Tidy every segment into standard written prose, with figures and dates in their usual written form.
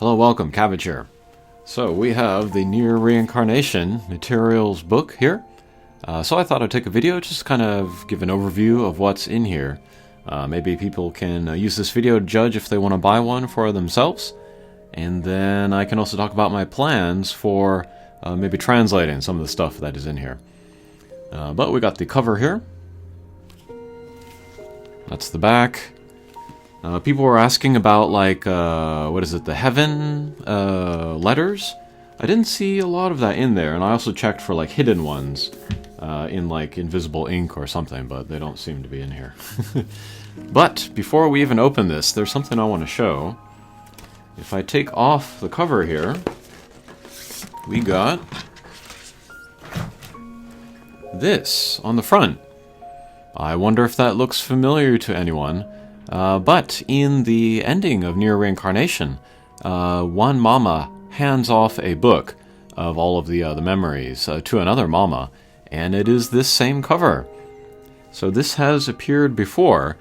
Hello, welcome, Cabbage here. So we have the Nier Reincarnation materials book here. So I thought I'd take a video just to kind of give an overview of what's in here. Maybe people can use this video to judge if they want to buy one for themselves. And then I can also talk about my plans for maybe translating some of the stuff that is in here. But we got the cover here. That's the back. People were asking about, like, what is it, the heaven letters? I didn't see a lot of that in there, and I also checked for, like, hidden ones in, like, invisible ink or something, but they don't seem to be in here. But before we even open this, there's something I want to show. If I take off the cover here, we got this on the front. I wonder if that looks familiar to anyone. But in the ending of Nier Reincarnation, one mama hands off a book of all of the memories to another mama, and it is this same cover. So this has appeared before,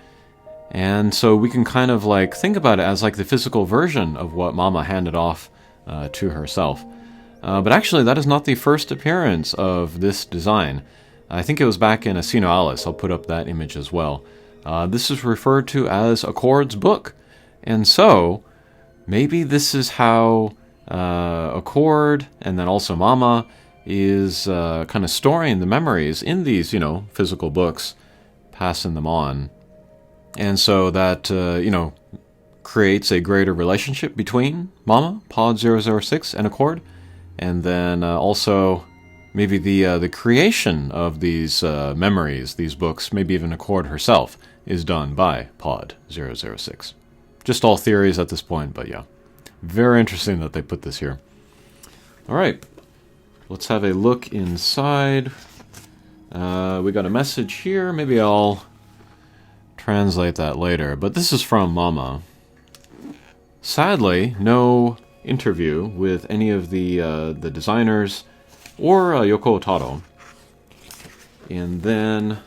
and so we can kind of like think about it as like the physical version of what mama handed off to herself. But actually, that is not the first appearance of this design. I think it was back in Asino Alice. I'll put up that image as well. This is referred to as Accord's book. And so, maybe this is how Accord, and then also Mama, is kind of storing the memories in these, physical books, passing them on. And so that, creates a greater relationship between Mama, Pod 006, and Accord. And then also maybe the creation of these memories, these books, maybe even Accord herself, is done by Pod 006. Just all theories at this point, but yeah. Very interesting that they put this here. Alright, let's have a look inside. We got a message here. Maybe I'll translate that later, but this is from Mama. Sadly, no interview with any of the designers or Yoko Taro. And then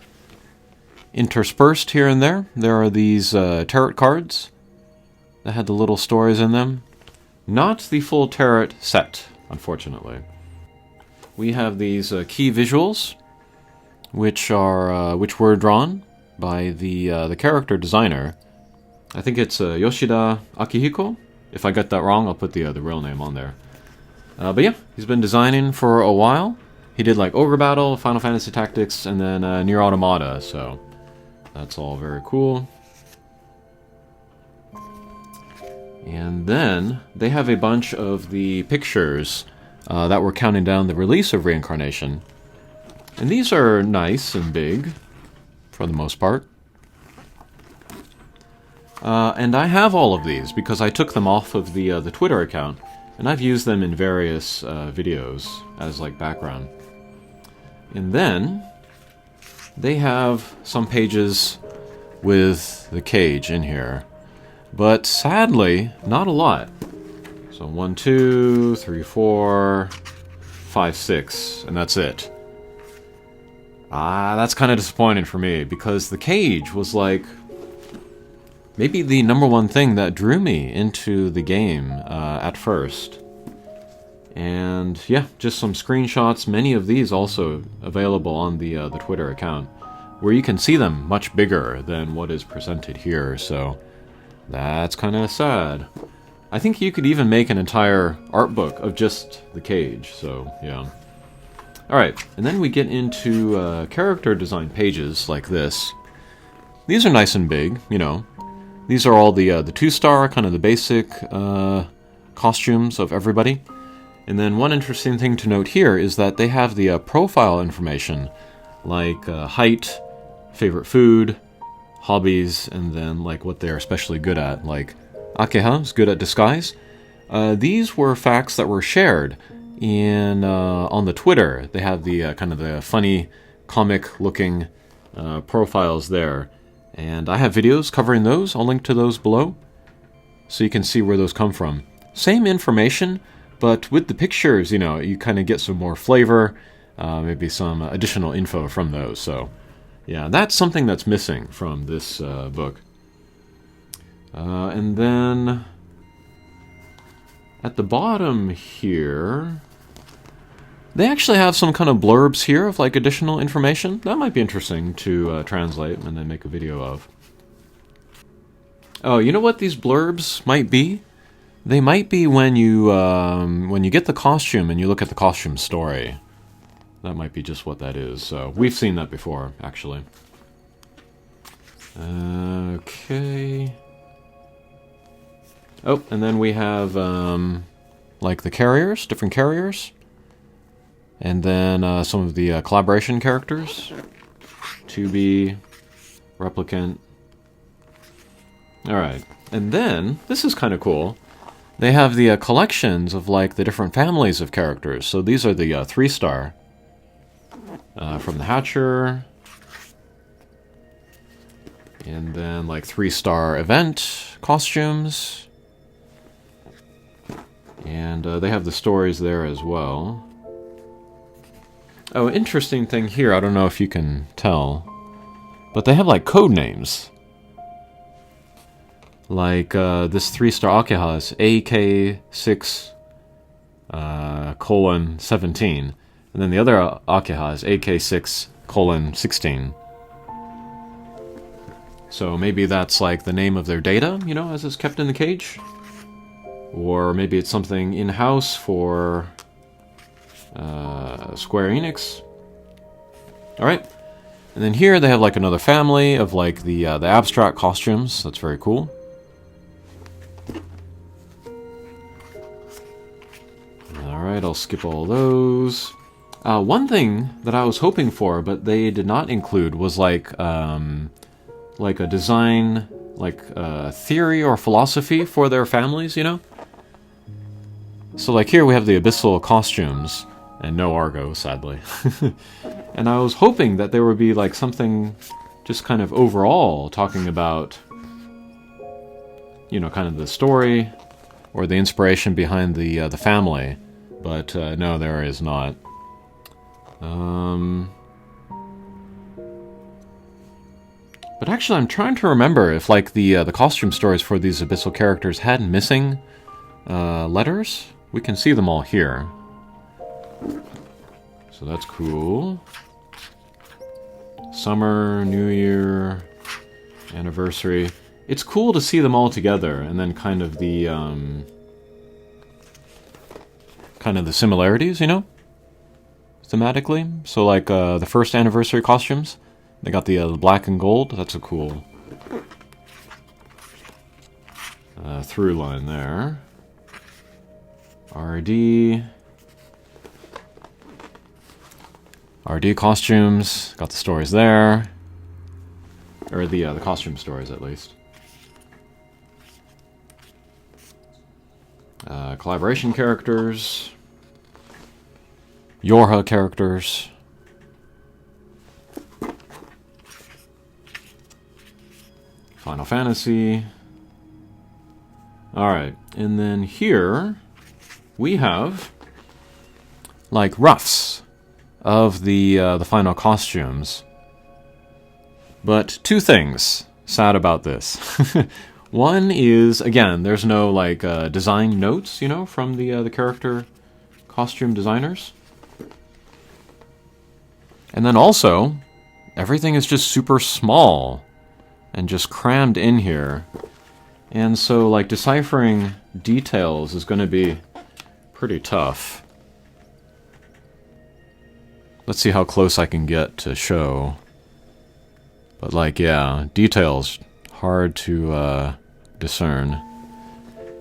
interspersed here and there are these tarot cards that had the little stories in them. Not the full tarot set, unfortunately. We have these key visuals, which were drawn by the character designer. I think it's Yoshida Akihiko. If I got that wrong, I'll put the real name on there. But yeah, he's been designing for a while. He did like Ogre Battle, Final Fantasy Tactics, and then Nier Automata, so that's all very cool. And then they have a bunch of the pictures that were counting down the release of Reincarnation. And these are nice and big, for the most part. And I have all of these because I took them off of the Twitter account, and I've used them in various videos as like background. And then they have some pages with the cage in here, but sadly, not a lot. So 1, 2, 3, 4, 5, 6, and that's it. That's kind of disappointing for me, because the cage was like maybe the number one thing that drew me into the game at first. And yeah, just some screenshots, many of these also available on the Twitter account, where you can see them much bigger than what is presented here, so that's kind of sad. I think you could even make an entire art book of just the cage, so yeah. Alright, and then we get into character design pages like this. These are nice and big, These are all the 2-star, kind of the basic costumes of everybody. And then one interesting thing to note here is that they have the profile information, like height, favorite food, hobbies, and then like what they're especially good at, like Akeha is good at disguise. These were facts that were shared in on the Twitter. They have the kind of the funny comic-looking profiles there. And I have videos covering those. I'll link to those below, so you can see where those come from. Same information, but with the pictures, you kind of get some more flavor, maybe some additional info from those. So, yeah, that's something that's missing from this book. And then at the bottom here, they actually have some kind of blurbs here of like additional information. That might be interesting to translate and then make a video of. Oh, you know what these blurbs might be? They might be when you get the costume and you look at the costume story. That might be just what that is. So we've seen that before, actually. Okay. Oh, and then we have like the carriers, different carriers. And then some of the collaboration characters. 2B, Replicant. Alright, and then, this is kind of cool. They have the collections of like the different families of characters. So these are the 3-star. From the Hatcher. And then like 3-star event costumes. And they have the stories there as well. Oh, interesting thing here, I don't know if you can tell, but they have like code names. Like this 3-star Akiha is AK6 :17, and then the other Akiha is AK6 :16. So maybe that's like the name of their data, you know, as it's kept in the cage. Or maybe it's something in-house for Square Enix. Alright. And then here they have like another family of like the abstract costumes. That's very cool. Alright, I'll skip all those. One thing that I was hoping for, but they did not include, was like a design, like theory or philosophy for their families, you know? So like here we have the Abyssal costumes, and no Argo, sadly. And I was hoping that there would be like something just kind of overall talking about, you know, kind of the story or the inspiration behind the family. But no, there is not. But actually, I'm trying to remember if like the costume stories for these Abyssal characters had missing letters. We can see them all here. So that's cool. Summer, New Year, Anniversary. It's cool to see them all together, and then kind of the similarities, you know, thematically. So like the first anniversary costumes, they got the black and gold. That's a cool through line there. RD costumes, got the stories there. Or the costume stories, at least. Collaboration characters. Yorha characters. Final Fantasy. Alright, and then here we have like roughs of the final costumes. But two things sad about this. One is, again, there's no like design notes, you know, from the character costume designers. And then also, everything is just super small and just crammed in here. And so like deciphering details is going to be pretty tough. Let's see how close I can get to show. But like, yeah, details hard to discern.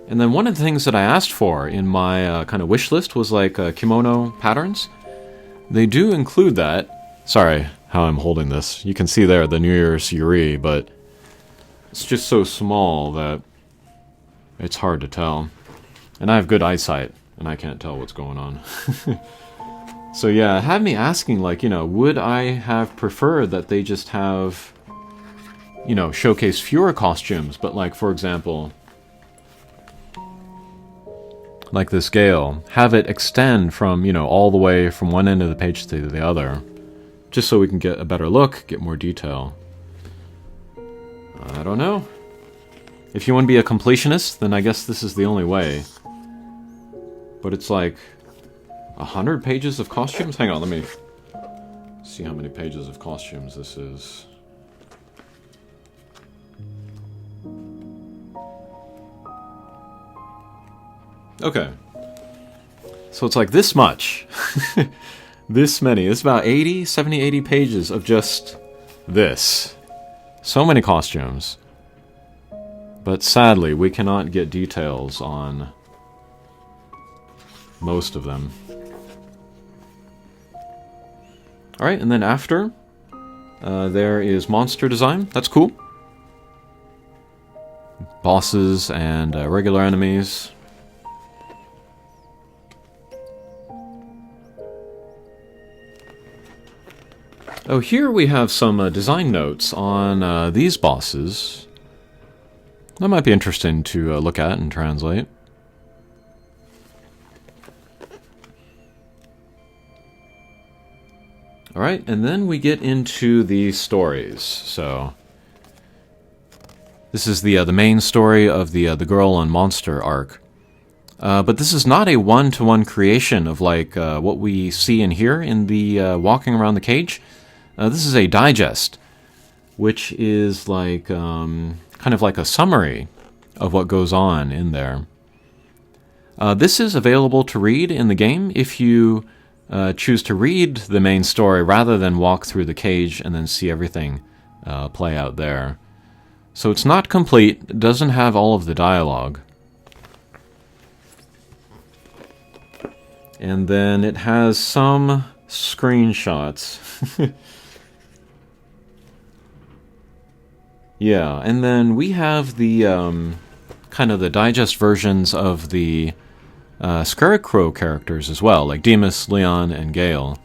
And then one of the things that I asked for in my kind of wish list was like kimono patterns. They do include that. Sorry how I'm holding this. You can see there the New Year's Yuri, but it's just so small that it's hard to tell. And I have good eyesight, and I can't tell what's going on. So yeah, it had me asking, like, you know, would I have preferred that they just have, you know, showcase fewer costumes, but like, for example, like this Gale, have it extend from, you know, all the way from one end of the page to the other, just so we can get a better look, get more detail. I don't know. If you want to be a completionist, then I guess this is the only way. But it's like 100 pages of costumes? Hang on, let me see how many pages of costumes this is. Okay. So it's like this much. This many. It's about 80, 70, 80 pages of just this. So many costumes. But sadly, we cannot get details on most of them. Alright, and then after, there is monster design. That's cool. Bosses and regular enemies. Oh, here we have some design notes on these bosses. That might be interesting to look at and translate. Alright, and then we get into the stories. So, this is the main story of the Girl and Monster arc. But this is not a one-to-one creation of like what we see and hear in the walking around the cage. This is a digest, which is like kind of like a summary of what goes on in there. This is available to read in the game if you choose to read the main story rather than walk through the cage and then see everything play out there. So it's not complete, it doesn't have all of the dialogue. And then it has some screenshots. Yeah, and then we have the kind of the digest versions of the Scarecrow characters as well, like Demus, Leon, and Gale.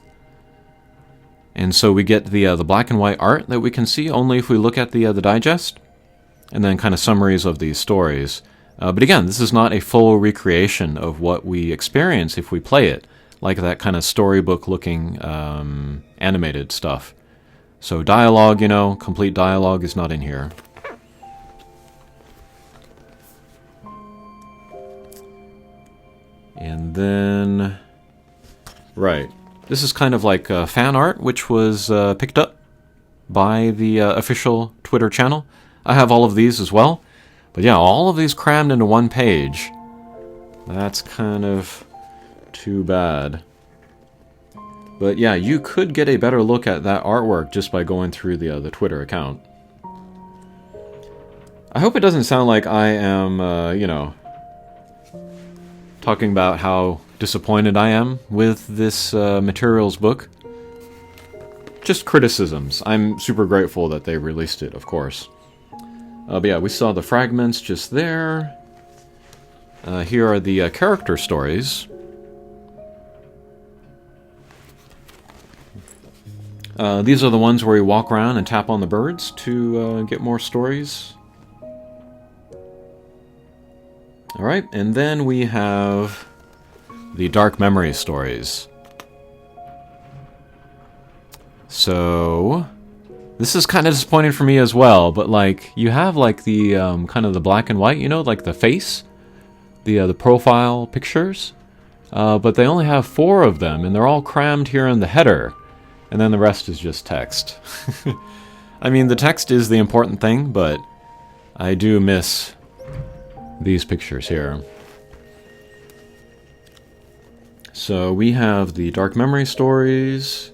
And so we get the black and white art that we can see only if we look at the digest, and then kind of summaries of these stories. But again, this is not a full recreation of what we experience if we play it, like that kind of storybook-looking animated stuff. So dialogue, you know, complete dialogue is not in here. And then, right, this is kind of like fan art, which was picked up by the official Twitter channel. I have all of these as well. But yeah, all of these crammed into one page. That's kind of too bad. But yeah, you could get a better look at that artwork just by going through the Twitter account. I hope it doesn't sound like I am, you know, talking about how disappointed I am with this materials book. Just criticisms. I'm super grateful that they released it, of course. But yeah, we saw the fragments just there. Here are the character stories. These are the ones where you walk around and tap on the birds to get more stories. Alright, and then we have the Dark Memory stories. So, this is kind of disappointing for me as well, but like, you have like the kind of the black and white, you know, like the face, the profile pictures, but they only have 4 of them, and they're all crammed here in the header. And then the rest is just text. I mean, the text is the important thing, but I do miss these pictures here. So we have the Dark Memory stories,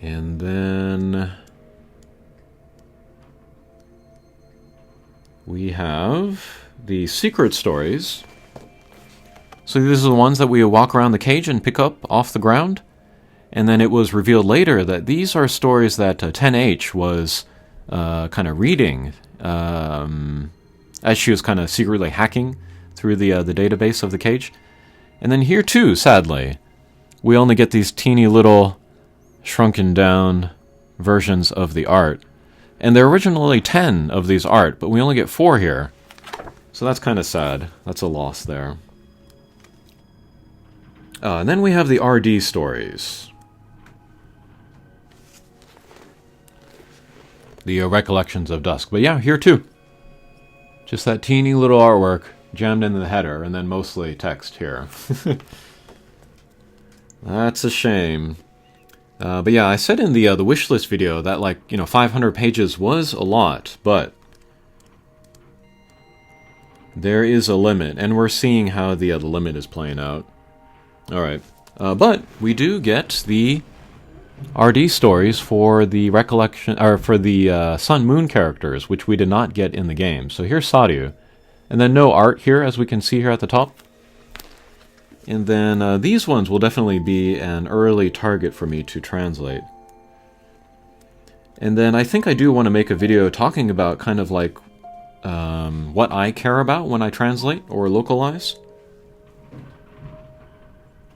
and then we have the secret stories. So these are the ones that we walk around the cage and pick up off the ground. And then it was revealed later that these are stories that 10H was kind of reading as she was kind of secretly hacking through the database of the cage. And then here too, sadly, we only get these teeny little shrunken down versions of the art. And there are originally 10 of these art, but we only get 4 here. So that's kind of sad. That's a loss there. And then we have the RD stories. The Recollections of Dusk. But yeah, here too. Just that teeny little artwork jammed into the header, and then mostly text here. That's a shame. But yeah, I said in the wishlist video that, like, 500 pages was a lot, but there is a limit, and we're seeing how the limit is playing out. Alright. But we do get the RD stories for the recollection, or for the Sun Moon characters, which we did not get in the game. So here's Saryu. And then no art here, as we can see here at the top. And then these ones will definitely be an early target for me to translate. And then I think I do want to make a video talking about kind of like what I care about when I translate or localize.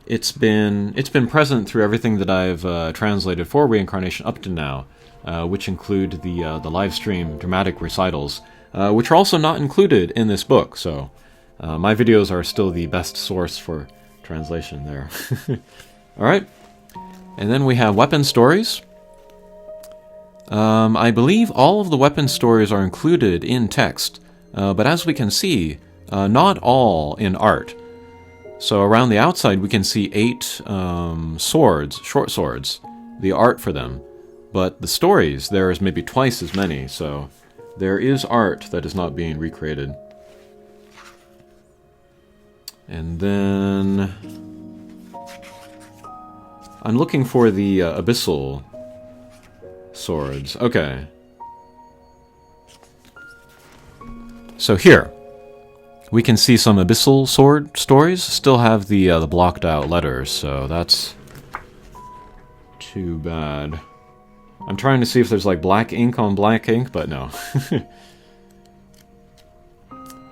It's been present through everything that I've translated for Reincarnation up to now, which include the live stream dramatic recitals, which are also not included in this book. So my videos are still the best source for translation there. All right, and then we have weapon stories. I believe all of the weapon stories are included in text, but as we can see, not all in art. So around the outside we can see 8 swords, short swords, the art for them. But the stories, there is maybe twice as many, so there is art that is not being recreated. And then I'm looking for the abyssal swords. Okay. So here we can see some abyssal sword stories still have the blocked out letters, so that's too bad. I'm trying to see if there's like black ink on black ink, but no.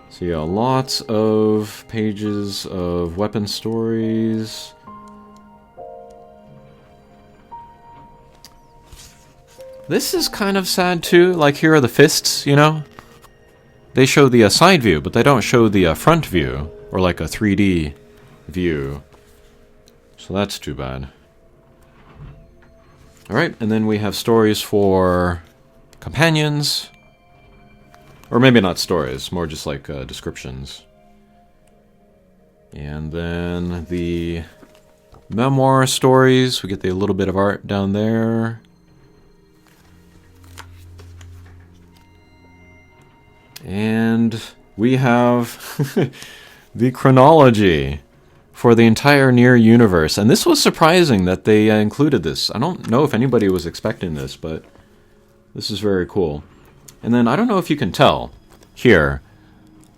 So yeah, lots of pages of weapon stories. This is kind of sad too, like here are the fists, They show the side view, but they don't show the front view, or like a 3D view. So that's too bad. Alright, and then we have stories for companions. Or maybe not stories, more just like descriptions. And then the memoir stories, we get a little bit of art down there. And we have the chronology for the entire Nier universe. And this was surprising that they included this. I don't know if anybody was expecting this, but this is very cool. And then I don't know if you can tell here,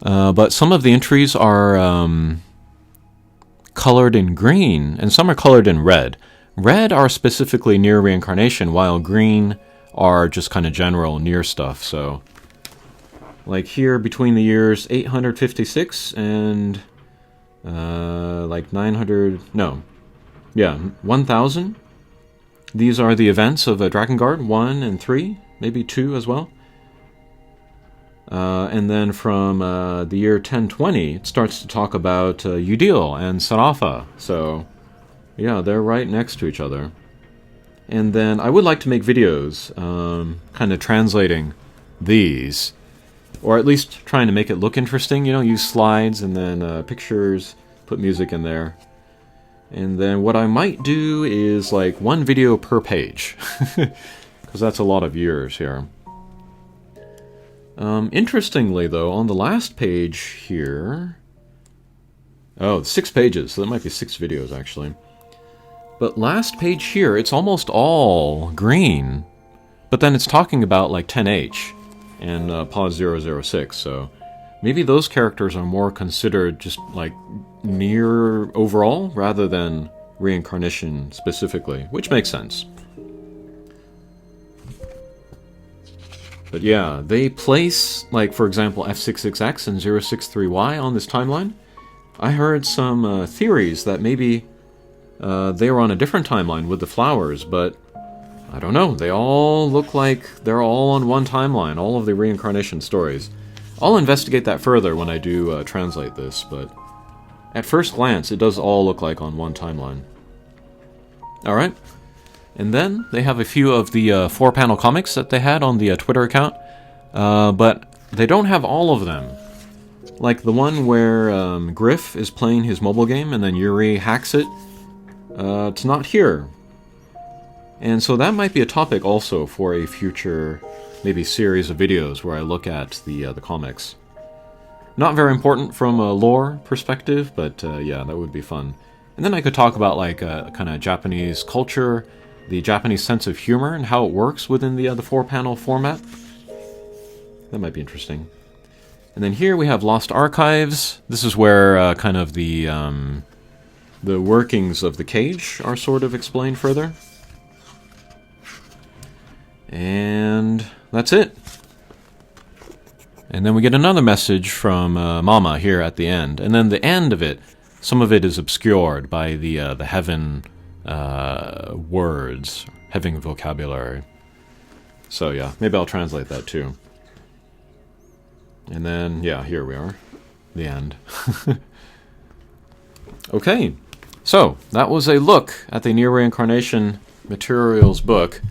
but some of the entries are colored in green, and some are colored in red. Red are specifically Nier Reincarnation, while green are just kind of general Nier stuff, so... Like here, between the years 856 and, like 900, no, yeah, 1000. These are the events of Drakengard 1 and 3, maybe 2 as well. And then from the year 1020, it starts to talk about Udil and Sarafa. So, yeah, they're right next to each other. And then I would like to make videos kind of translating these. Or at least trying to make it look interesting, use slides and then pictures, put music in there. And then what I might do is like 1 video per page, because that's a lot of years here. Interestingly though, on the last page here... Oh, 6 pages, so that might be 6 videos actually. But last page here, it's almost all green, but then it's talking about like 10H. And pause 006, so maybe those characters are more considered just like Nier overall rather than Reincarnation specifically, which makes sense. But yeah, they place, like for example, F66X and 063Y on this timeline. I heard some theories that maybe they were on a different timeline with the flowers, but I don't know, they all look like they're all on one timeline, all of the Reincarnation stories. I'll investigate that further when I do translate this, but at first glance, it does all look like on one timeline. Alright, and then they have a few of the 4-panel comics that they had on the Twitter account, but they don't have all of them Like the one where Griff is playing his mobile game and then Yuri hacks it. It's not here. And so that might be a topic also for a future, maybe series of videos where I look at the comics. Not very important from a lore perspective, but yeah, that would be fun. And then I could talk about like kind of Japanese culture, the Japanese sense of humor, and how it works within the 4-panel format. That might be interesting. And then here we have Lost Archives. This is where kind of the workings of the cage are sort of explained further. And that's it. And then we get another message from Mama here at the end. And then the end of it, some of it is obscured by the heaven words, heaven vocabulary. So yeah, maybe I'll translate that too. And then, yeah, here we are. The end. Okay, so that was a look at the Nier Reincarnation materials book.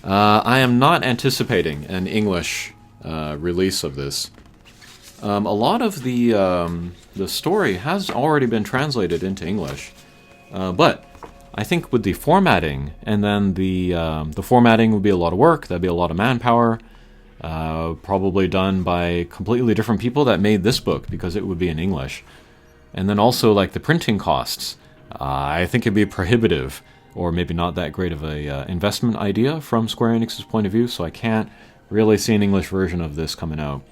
I am not anticipating an English release of this. A lot of the story has already been translated into English, but I think with the formatting, and then the formatting would be a lot of work. That'd be a lot of manpower, probably done by completely different people that made this book because it would be in English, and then also like the printing costs. I think it'd be prohibitive, or maybe not that great of a investment idea from Square Enix's point of view, so I can't really see an English version of this coming out.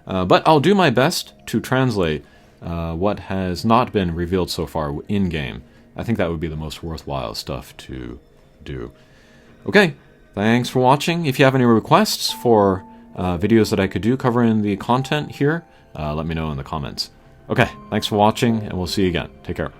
But I'll do my best to translate what has not been revealed so far in-game. I think that would be the most worthwhile stuff to do. Okay, thanks for watching. If you have any requests for videos that I could do covering the content here, let me know in the comments. Okay, thanks for watching, and we'll see you again. Take care.